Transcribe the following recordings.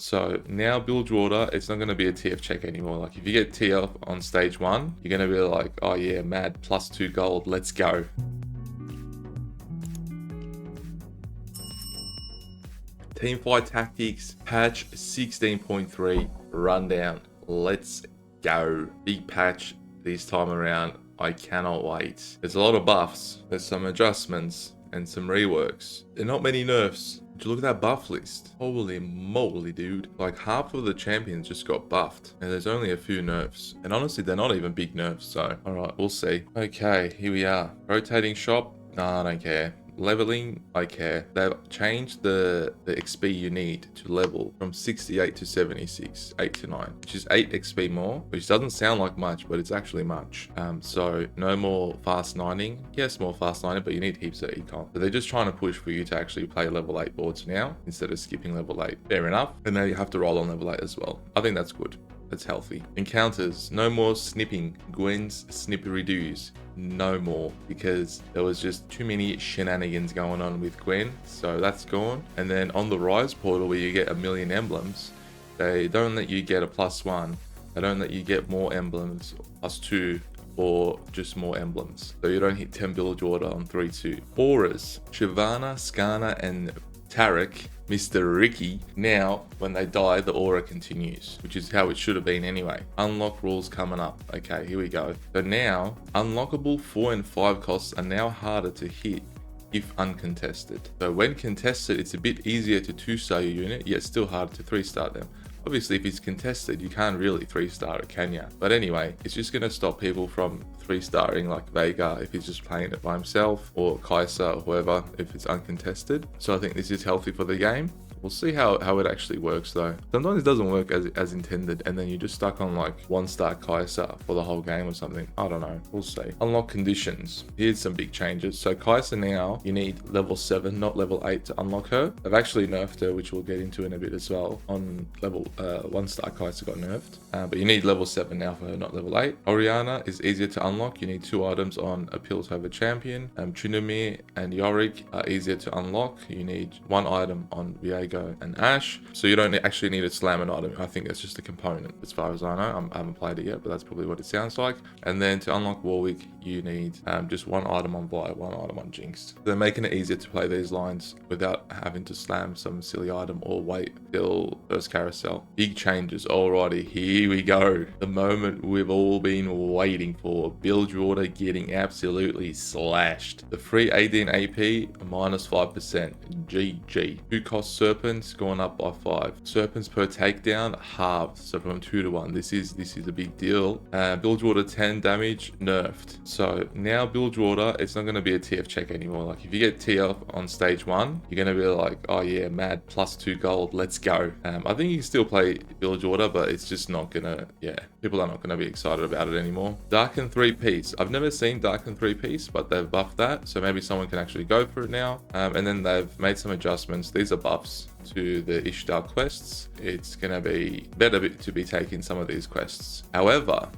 So now Bilgewater, it's not going to be a TF check anymore. Like if you get TF on stage 1, you're going to be like, oh yeah, mad, +2 gold, let's go. Teamfight Tactics patch 16.3 rundown. Let's go. Big patch this time around. I cannot wait. There's a lot of buffs. There's some adjustments and some reworks. There are not many nerfs. Did you look at that buff list? Holy moly, dude. Like half of the champions just got buffed. And there's only a few nerfs. And honestly, they're not even big nerfs. So, alright, we'll see. Okay, here we are. Rotating shop. Nah, I don't care. Leveling, I care. They've changed the XP you need to level from 68 to 76, 8 to 9, which is 8 XP more, which doesn't sound like much, but it's actually much. So no more fast 9ing. Yes, more fast 9ing, but you need heaps of econ. So they're just trying to push for you to actually play level 8 boards now instead of skipping level 8. Fair enough. And now you have to roll on level 8 as well. I think that's good. That's healthy. Encounters, no more snipping. Gwen's snippery doos. No more, because there was just too many shenanigans going on with Gwen, so that's gone. And then on the Rise portal where you get 1,000,000 emblems, they don't let you get a +1. They don't let you get more emblems, +2, or just more emblems. So you don't hit 10 Bilgewater on 3-2. Auras, Shyvana, Skarner, and Tarek, Mr. Ricky. Now, when they die, the aura continues, which is how it should have been anyway. Unlock rules coming up. Okay, here we go. So now, unlockable 4 and 5 costs are now harder to hit if uncontested. So when contested, it's a bit easier to 2-star your unit, yet still harder to 3-star them. Obviously, if it's contested, you can't really 3-star it, can ya? But anyway, it's just going to stop people from 3-starring like Vega if he's just playing it by himself, or Kaiser or whoever if it's uncontested. So I think this is healthy for the game. We'll see how it actually works though. Sometimes it doesn't work as intended, and then you're just stuck on like 1-star Kaiser for the whole game or something. I don't know. We'll see. Unlock conditions. Here's some big changes. So Kaiser now, you need level 7, not level 8 to unlock her. They've actually nerfed her, which we'll get into in a bit as well. On level 1-star Kaiser got nerfed. But you need level 7 now for her, not level 8. Oriana is easier to unlock. You need 2 items on a Piltover champion. Tryndamere and Yorick are easier to unlock. You need 1 item on Viego and Ash, so you don't actually need to slam an item. I think that's just a component as far as I know. I haven't played it yet, but that's probably what it sounds like. And then to unlock Warwick, you need just 1 item on Vi, 1 item on Jinx. They're making it easier to play these lines without having to slam some silly item or wait till first carousel. Big changes. Alrighty, here we go. The moment we've all been waiting for. Bilgewater getting absolutely slashed. The free AD and AP -5%. GG. 2 cost Serpents going up by 5. Serpents per takedown halved, so from 2 to 1. This is a big deal. Bilgewater 10 damage nerfed. So now Bilgewater, it's not going to be a TF check anymore. Like if you get TF on stage 1, you're going to be like, oh yeah, mad, +2 gold, let's go. I think you can still play Bilgewater, but it's just not gonna, yeah, people are not going to be excited about it anymore. Darken 3-piece. I've never seen Darken 3-piece, but they've buffed that, so maybe someone can actually go for it now. And then they've made some adjustments. These are buffs to the Ishtar quests. It's gonna be better to be taking some of these quests. However,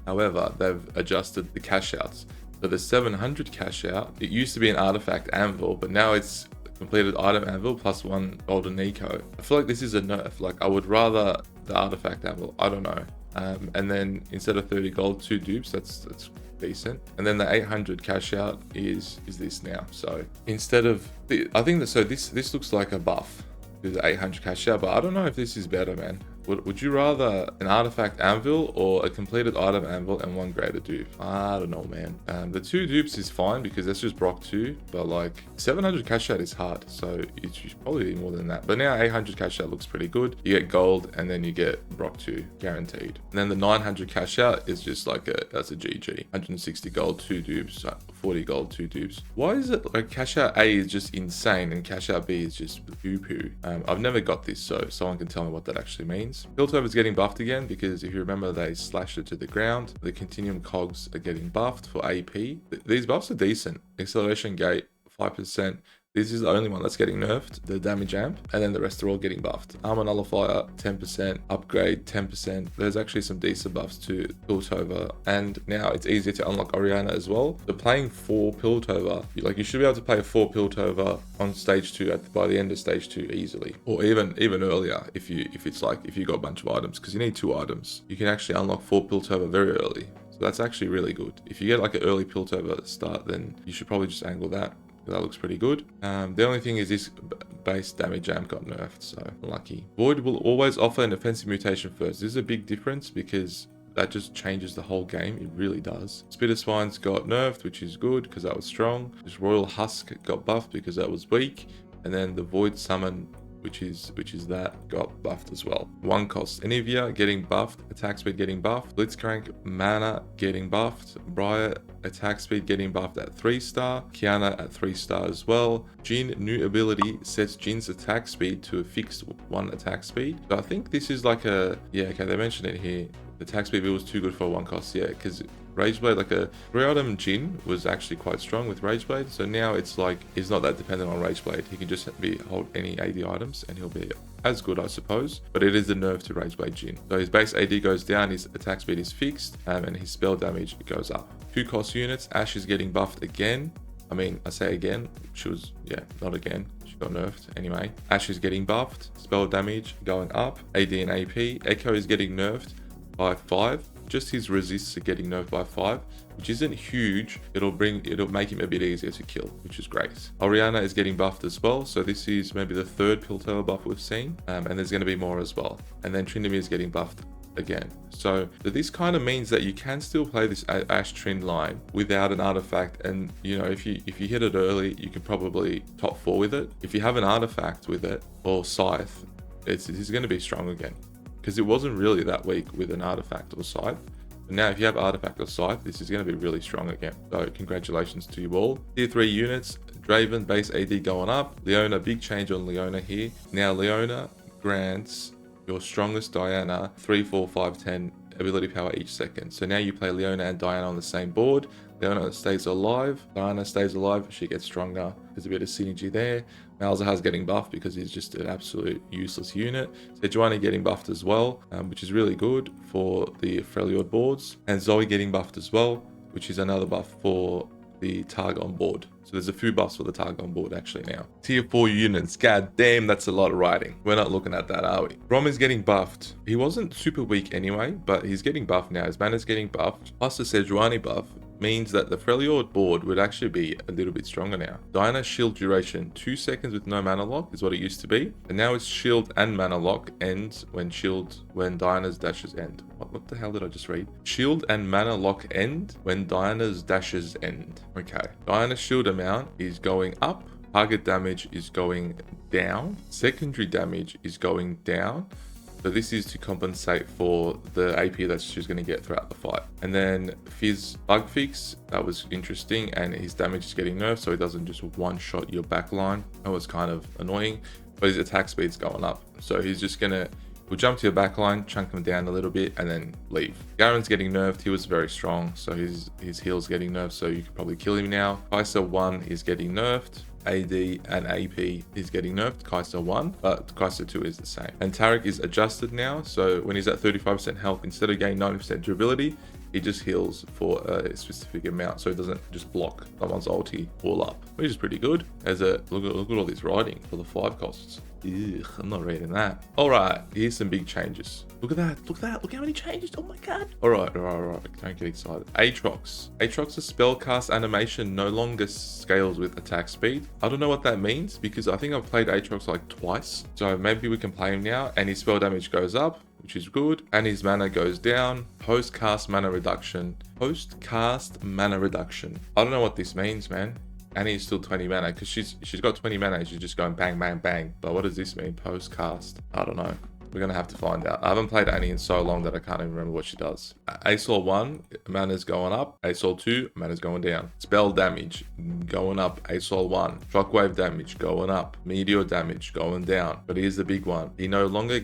they've adjusted the cash outs. So the 700 cash out, it used to be an artifact anvil, but now it's completed item anvil +1 golden Nico. I feel like this is a nerf. Like I would rather the artifact anvil. I don't know. And then instead of 30 gold, 2 dupes. That's decent. And then the 800 cash out is this now. So instead of I think that, so this looks like a buff to the 800 cash out, but I don't know if this is better, man. Would you rather an artifact anvil or a completed item anvil and 1 greater dupe? I don't know, man. The 2 dupes is fine because that's just Brock 2, but like 700 cash out is hard, so it should probably be more than that. But now 800 cash out looks pretty good. You get gold and then you get Brock 2 guaranteed. And then the 900 cash out is just like that's a GG. 160 gold, 2 dupes, 40 gold, 2 dupes. Why is it like cash out A is just insane and cash out B is just poo-poo? I've never got this, so someone can tell me what that actually means. Piltover is getting buffed again because if you remember, they slashed it to the ground. The continuum cogs are getting buffed for AP. These buffs are decent. Acceleration gate 5%, This is the only one that's getting nerfed, the damage amp, and then the rest are all getting buffed. Armor Nullifier, 10%, upgrade, 10%. There's actually some decent buffs to Piltover, and now it's easier to unlock Orianna as well. So playing 4 Piltover, you should be able to play 4 Piltover on stage 2 by the end of stage 2 easily, or even earlier if you got a bunch of items, because you need 2 items. You can actually unlock 4 Piltover very early. So that's actually really good. If you get like an early Piltover start, then you should probably just angle that. That looks pretty good. The only thing is this base damage amp got nerfed, so unlucky. Void will always offer an offensive mutation first. This is a big difference because that just changes the whole game. It really does. Spitter Spines got nerfed, which is good because that was strong. This Royal Husk got buffed because that was weak. And then the Void Summon, which is that, got buffed as well. 1 cost. Anivia getting buffed, attack speed getting buffed. Blitzcrank mana getting buffed. Briar attack speed getting buffed at 3-star. Kiana at 3-star as well. Jin new ability sets Jin's attack speed to a fixed 1 attack speed. So I think this is like a, yeah, okay, they mentioned it here. The attack speed was too good for 1 cost, yeah, because Rageblade, like a 3-item Jin was actually quite strong with Rageblade, so now it's like he's not that dependent on Rageblade. He can just hold any AD items and he'll be as good, I suppose. But it is a nerf to Rageblade Jin. So his base AD goes down, his attack speed is fixed, and his spell damage goes up. 2 cost units. Ashe is getting buffed again. I mean, I say again, she was, yeah, not again. She got nerfed anyway. Ashe is getting buffed. Spell damage going up. AD and AP. Echo is getting nerfed by 5. Just his resists are getting nerfed by 5, which isn't huge. It'll make him a bit easier to kill, which is great. Orianna is getting buffed as well, so this is maybe the 3rd Piltover buff we've seen, and there's going to be more as well. And then Tryndamere is getting buffed again. So this kind of means that you can still play this Ashe Trynd line without an artifact, and you know, if you hit it early, you can probably top 4 with it. If you have an artifact with it or Scythe, this is going to be strong again, because it wasn't really that weak with an artifact or Scythe. But now if you have artifact or Scythe, this is going to be really strong again. So congratulations to you all. Tier 3 units, Draven base AD going up. Leona, big change on Leona here. Now Leona grants your strongest Diana 3, 4, 5, 10 ability power each second. So now you play Leona and Diana on the same board. Leona stays alive, Diana stays alive, she gets stronger. There's a bit of synergy there. Malzahar's getting buffed because he's just an absolute useless unit. Sejuani getting buffed as well, which is really good for the Freljord boards. And Zoe getting buffed as well, which is another buff for the Targon board. So there's a few buffs for the Targon board actually now. Tier 4 units, god damn, that's a lot of writing. We're not looking at that, are we? Rom is getting buffed. He wasn't super weak anyway, but he's getting buffed now. His mana's getting buffed. Plus the Sejuani buff means that the Freljord board would actually be a little bit stronger now. Diana's shield duration, 2 seconds with no mana lock is what it used to be. And now it's shield and mana lock ends when Diana's dashes end. What the hell did I just read? Shield and mana lock end when Diana's dashes end. Okay. Diana's shield amount is going up. Target damage is going down. Secondary damage is going down. So this is to compensate for the AP that she's going to get throughout the fight. And then Fizz bug fix, that was interesting, and his damage is getting nerfed so he doesn't just one-shot your backline. That was kind of annoying, but his attack speed's going up. So he's just going to, we'll jump to your backline, chunk him down a little bit, and then leave. Garen's getting nerfed. He was very strong, so his heal's getting nerfed, so you could probably kill him now. Kai'Sa 1 is getting nerfed. AD and AP is getting nerfed, Kai'Sa 1, but Kai'Sa 2 is the same. And Taric is adjusted now, so when he's at 35% health, instead of gaining 90% durability, he just heals for a specific amount, so it doesn't just block someone's ulti all up, which is pretty good. As a look at all this writing for the 5 costs. Ugh, I'm not reading that. All right, here's some big changes. Look at that, look how many changes, oh my god. All right, don't get excited. Aatrox. Aatrox's spellcast animation no longer scales with attack speed. I don't know what that means because I think I've played Aatrox like twice. So maybe we can play him now and his spell damage goes up, which is good. And his mana goes down. Post-cast mana reduction. Post-cast mana reduction. I don't know what this means, man. And he's still 20 mana because she's got 20 mana. She's just going bang, bang, bang. But what does this mean? Post cast. I don't know. We're going to have to find out. I haven't played Annie in so long that I can't even remember what she does. ASOL 1, mana's going up. ASOL 2, mana's going down. Spell damage going up. ASOL 1. Shockwave damage going up. Meteor damage going down. But here's the big one. He no longer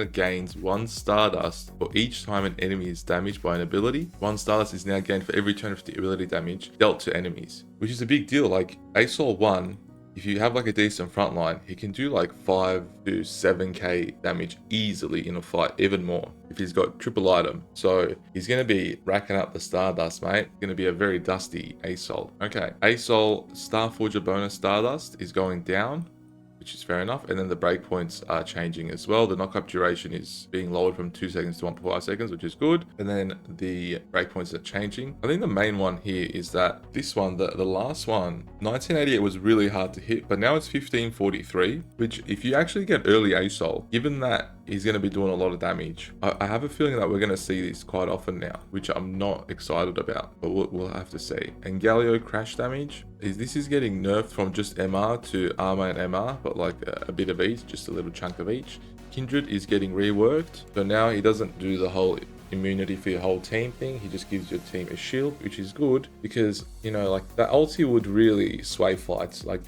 gains 1 Stardust for each time an enemy is damaged by an ability. 1 Stardust is now gained for every turn of the ability damage dealt to enemies, which is a big deal. Like ASOL 1, if you have like a decent front line, he can do like 5 to 7k damage easily in a fight, even more if he's got triple item. So he's going to be racking up the Stardust, mate. Going to be a very dusty ASOL. Okay, ASOL Starforger bonus Stardust is going down, which is fair enough. And then the breakpoints are changing as well. The knockup duration is being lowered from 2 seconds to 1.5 seconds, which is good. And then the breakpoints are changing. I think the main one here is that this one, the last one, 1988 was really hard to hit, but now it's 1543, which if you actually get early ASOL, given that he's going to be doing a lot of damage, I have a feeling that we're going to see this quite often now, which I'm not excited about, but we'll have to see. And Galio crash damage, this is getting nerfed from just MR to armor and MR, but like a bit of each, just a little chunk of each. Kindred is getting reworked, so now he doesn't do the whole immunity for your whole team thing. He just gives your team a shield, which is good because, you know, like that ulti would really sway fights. Like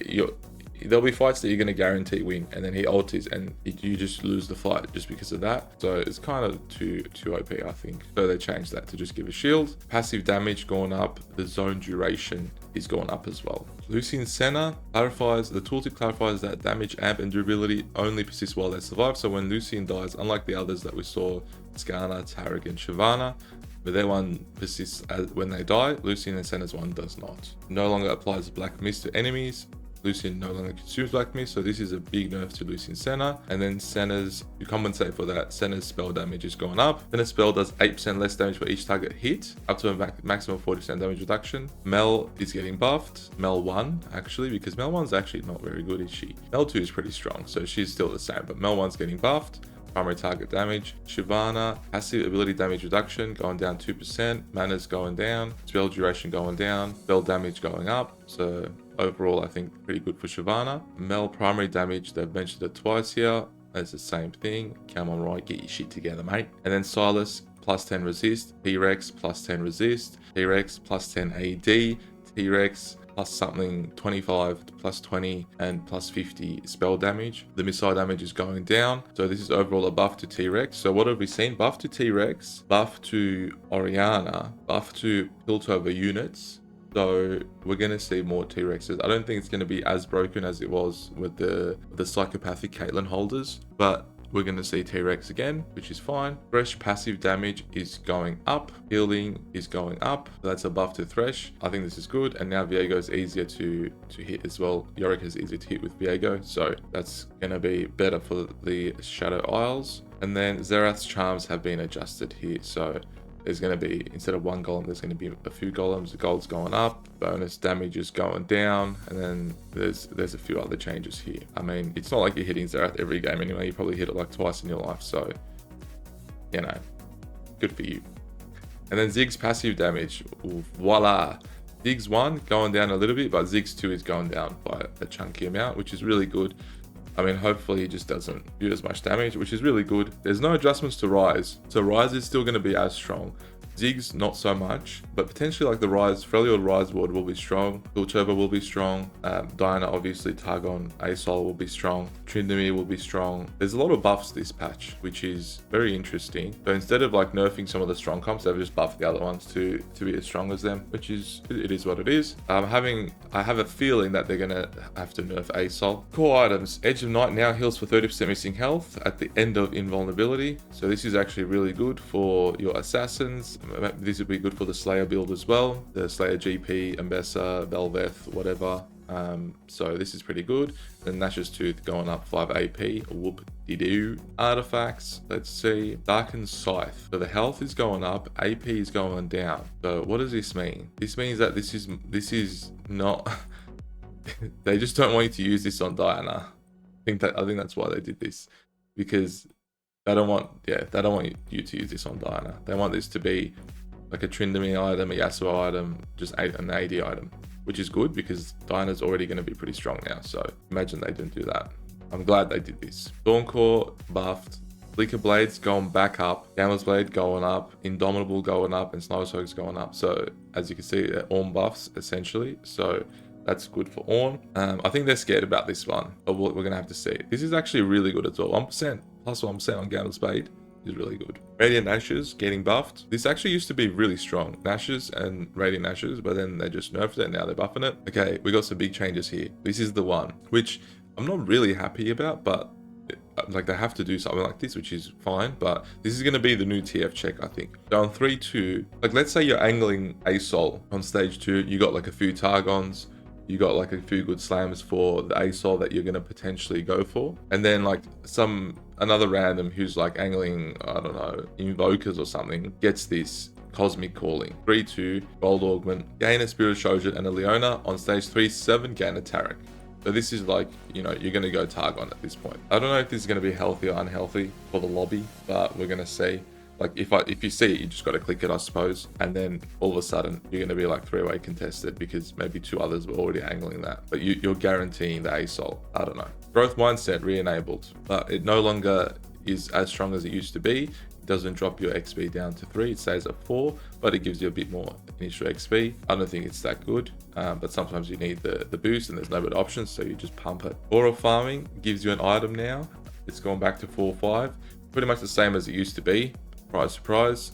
there'll be fights that you're going to guarantee win, and then he ultis and you just lose the fight just because of that. So it's kind of too OP, I think. So they changed that to just give a shield. Passive damage going up. The zone duration is going up as well. Lucian Senna clarifies, the tooltip clarifies that damage, amp, and durability only persist while they survive. So when Lucian dies, unlike the others that we saw, Skarner, Targon, Shyvana, but their one persists when they die, Lucian and Senna's one does not. No longer applies Black Mist to enemies. Lucian no longer consumes Black Mist, so this is a big nerf to Lucian Senna. And then Senna's, to compensate for that, Senna's spell damage is going up. Then a spell does 8% less damage for each target hit, up to a maximum 40% damage reduction. Mel is getting buffed. Mel 1, actually, because Mel 1's actually not very good, is she? Mel 2 is pretty strong, so she's still the same, but Mel 1's getting buffed. Primary target damage. Shyvana, passive ability damage reduction going down 2%. Mana's going down. Spell duration going down. Spell damage going up. So overall, I think pretty good for Shyvana. Mel primary damage, they've mentioned it twice here. That's the same thing. Come on, right, get your shit together, mate. And then Silas, plus 10 resist. T-Rex, plus 10 resist. T-Rex, plus 10 AD. T-Rex, plus something 25, plus 20, and plus 50 spell damage. The missile damage is going down. So this is overall a buff to T-Rex. So what have we seen? Buff to T-Rex, buff to Oriana, buff to Piltover units. So we're going to see more T-Rexes. I don't think it's going to be as broken as it was with the psychopathic Caitlyn holders, but we're going to see T-Rex again, which is fine. Thresh passive damage is going up. Healing is going up. That's a buff to Thresh. I think this is good. And now Viego is easier to hit as well. Yorick is easier to hit with Viego. So that's going to be better for the Shadow Isles. And then Xerath's charms have been adjusted here. So there's going to be, instead of one golem, there's going to be a few golems. The gold's going up, bonus damage is going down, and then there's a few other changes here. I mean, it's not like you're hitting Xerath every game anyway. You probably hit it like twice in your life, so, you know, good for you. And then Zig's passive damage, voila. Zig's 1 going down a little bit, but Zig's 2 is going down by a chunky amount, which is really good. I mean, hopefully he just doesn't do as much damage, which is really good. There's no adjustments to Rise. So Rise is still going to be as strong. Ziggs, not so much, but potentially like the Rise, Freljord Rise Ward will be strong. Piltover will be strong. Diana, obviously, Targon, ASOL will be strong. Tryndamere will be strong. There's a lot of buffs this patch, which is very interesting. So instead of like nerfing some of the strong comps, they've just buffed the other ones to be as strong as them, which is, it is what it is. I have a feeling that they're going to have to nerf ASOL. Core items. Edge of Night now heals for 30% missing health at the end of invulnerability. So this is actually really good for your assassins. This would be good for the Slayer build as well. The Slayer GP, Ambessa, Belveth, whatever. So this is pretty good. Then Nash's Tooth going up 5 AP. Whoop-de-doo. Artifacts. Let's see. Darkened Scythe. So the health is going up. AP is going down. So what does this mean? This means that this is not... They just don't want you to use this on Diana. I think that's why they did this. Because they don't want you to use this on Diana. They want this to be like a Tryndamere item, a Yasuo item, just an AD item, which is good because Diana's already going to be pretty strong now. So imagine they didn't do that. I'm glad they did this. Dawncore buffed. Flicker Blades going back up, Gambler's Blade going up, Indomitable going up, and Sniper's Hook's going up. So as you can see, they're Ornn buffs essentially. So that's good for Ornn. I think they're scared about this one, but we're going to have to see. This is actually really good as well. 1%, plus 1% on Gambler's Blade is really good. Radiant Ashes getting buffed. This actually used to be really strong. Ashes and Radiant Ashes, but then they just nerfed it and now they're buffing it. Okay, we got some big changes here. This is the one, which I'm not really happy about, but like they have to do something like this, which is fine, but this is going to be the new TF check, I think. So on 3-2, like let's say you're angling ASOL on stage 2, you got like a few Targons, you got like a few good slams for the ASOL that you're going to potentially go for, and then like another random who's like angling, I don't know, Invokers or something, gets this Cosmic Calling. 3-2, Gold Augment, gain a Spirit Shoujin and a Leona. On stage 3-7, gain a Tarek. So this is like, you know, you're going to go Targon at this point. I don't know if this is going to be healthy or unhealthy for the lobby, but we're going to see. Like if you see it, you just got to click it, I suppose. And then all of a sudden you're going to be like 3-way contested because maybe 2 others were already angling that. But you're guaranteeing the ASOL. I don't know. Growth Mindset re-enabled, but it no longer is as strong as it used to be. It doesn't drop your XP down to 3, it stays at 4, but it gives you a bit more initial XP. I don't think it's that good, but sometimes you need the boost and there's no better options, so you just pump it. Aura Farming gives you an item now. It's gone back to 4-5, pretty much the same as it used to be. Surprise, surprise.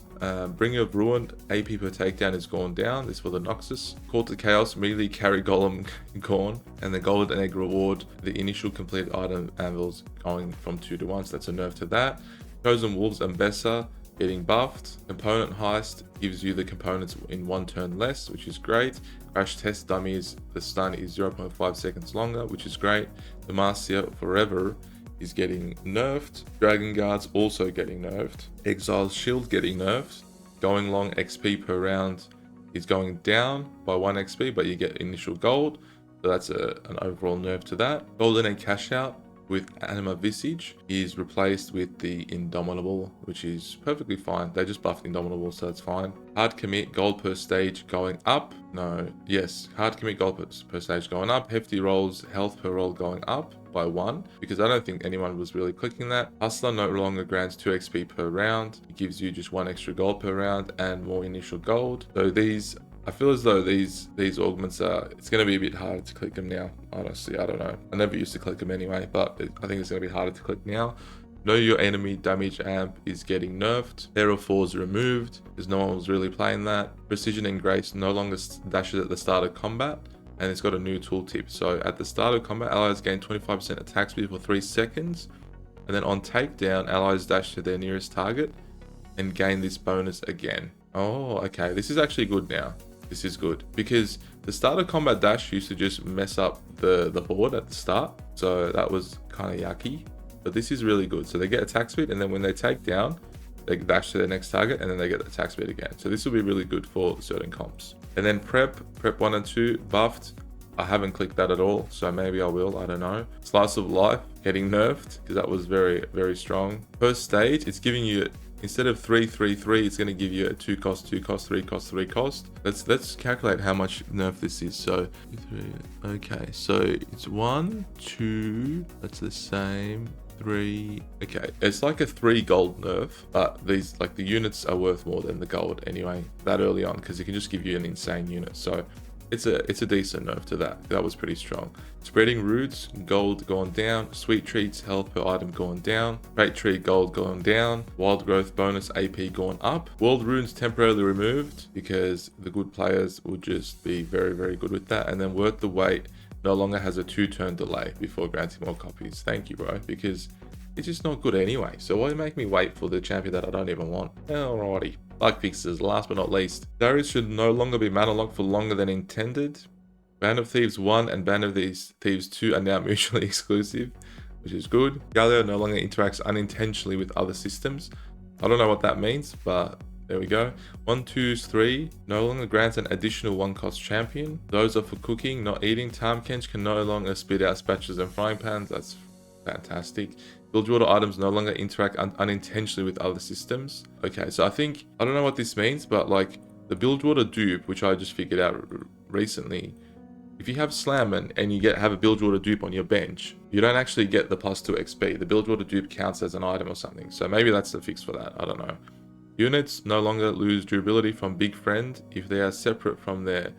Bringer of Ruin, AP per takedown is gone down. This for the Noxus. Call to Chaos, melee carry golem gone. And the golden egg reward, the initial complete item anvils going from 2 to 1, so that's a nerf to that. Chosen Wolves and Bessa getting buffed. Component Heist gives you the components in 1 turn less, which is great. Crash Test Dummies, the stun is 0.5 seconds longer, which is great. Demacia Forever is getting nerfed. Dragon Guards also getting nerfed. Exile's Shield getting nerfed. Going long XP per round is going down by 1 XP, but you get initial gold. So that's an overall nerf to that. Golden Egg Cash Out with Anima Visage is replaced with the Indomitable, which is perfectly fine. They just buffed Indomitable, so it's fine. Hard Commit Gold per stage going up. Hard Commit Gold per stage going up. Hefty Rolls Health per roll going up by 1, because I don't think anyone was really clicking that. Hustler no longer grants 2 XP per round. It gives you just 1 extra gold per round and more initial gold. So I feel as though these augments it's going to be a bit harder to click them now. Honestly, I don't know. I never used to click them anyway, but I think it's going to be harder to click now. Know Your Enemy damage amp is getting nerfed. Terror 4 is removed because no one was really playing that. Precision and Grace no longer dashes at the start of combat, and it's got a new tooltip. So at the start of combat, allies gain 25% attack speed for 3 seconds, and then on takedown, allies dash to their nearest target and gain this bonus again. Oh, okay. This is actually good now. This is good because the start of combat dash used to just mess up the board at the start, so that was kind of yucky. But this is really good. So they get attack speed, and then when they take down, they dash to their next target, and then they get attack speed again. So this will be really good for certain comps. And then prep 1 and 2 buffed. I haven't clicked that at all, so maybe I will, I don't know. Slice of Life getting nerfed because that was very, very strong. Per stage, it's giving you, instead of 3-3-3, it's going to give you a 2 cost, 2 cost, 3 cost, 3 cost. Let's calculate how much nerf this is. So 3, okay, so it's 1, 2, that's the same. 3, okay, it's like a 3 gold nerf, but these, like, the units are worth more than the gold anyway that early on, because it can just give you an insane unit. So it's a decent nerf to that. That was pretty strong. Spreading Roots, gold going down. Sweet Treats, health per item going down. Great Tree, gold going down. Wild Growth bonus AP going up. World Runes temporarily removed because the good players would just be very, very good with that. And then Worth the Wait no longer has a 2-turn delay before granting more copies. Thank you, bro, because it's just not good anyway. So why make me wait for the champion that I don't even want? Alrighty. Bug fixes, last but not least. Darius should no longer be mana locked for longer than intended. Band of Thieves 1 and Band of Thieves 2 are now mutually exclusive, which is good. Galio no longer interacts unintentionally with other systems. I don't know what that means, but there we go. 1, 2, 3 no longer grants an additional 1-cost champion. Those are for cooking, not eating. Tarmkench can no longer spit out spatulas and frying pans. That's fantastic. Bilgewater items no longer interact unintentionally with other systems. Okay, so I don't know what this means, but like the Bilgewater dupe, which I just figured out recently, if you have Slammin and you have a Bilgewater dupe on your bench, you don't actually get the +2 XP. The Bilgewater dupe counts as an item or something. So maybe that's the fix for that. I don't know. Units no longer lose durability from Big Friend if they separate from their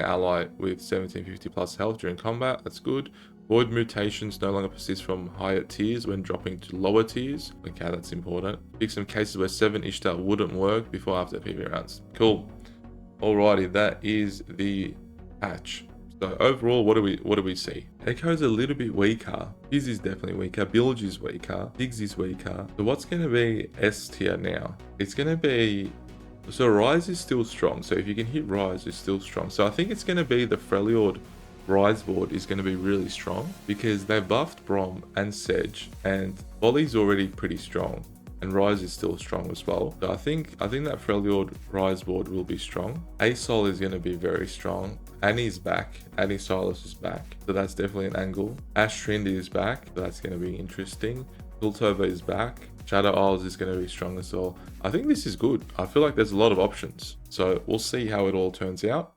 ally with 1750 plus health during combat. That's good. Void mutations no longer persist from higher tiers when dropping to lower tiers. Okay, that's important. Fix some cases where 7 Ishtar wouldn't work before after PvP rounds. Cool. Alrighty, that is the patch. So overall, what do we see? Echo's a little bit weaker. Fizz is definitely weaker. Bilge is weaker. Diggs is weaker. So what's going to be S tier now? It's going to be... So Rise is still strong. So if you can hit Rise, it's still strong. So I think it's going to be the Freljord Rise board is going to be really strong because they buffed Brom and Sedge, and Volley's already pretty strong. And Rise is still strong as well. So I think that Freljord Rise board will be strong. Asol is going to be very strong. Annie's back. Annie Silas is back. So that's definitely an angle. Ash Trinity is back. So that's going to be interesting. Piltover is back. Shadow Isles is going to be strong as well. I think this is good. I feel like there's a lot of options. So we'll see how it all turns out.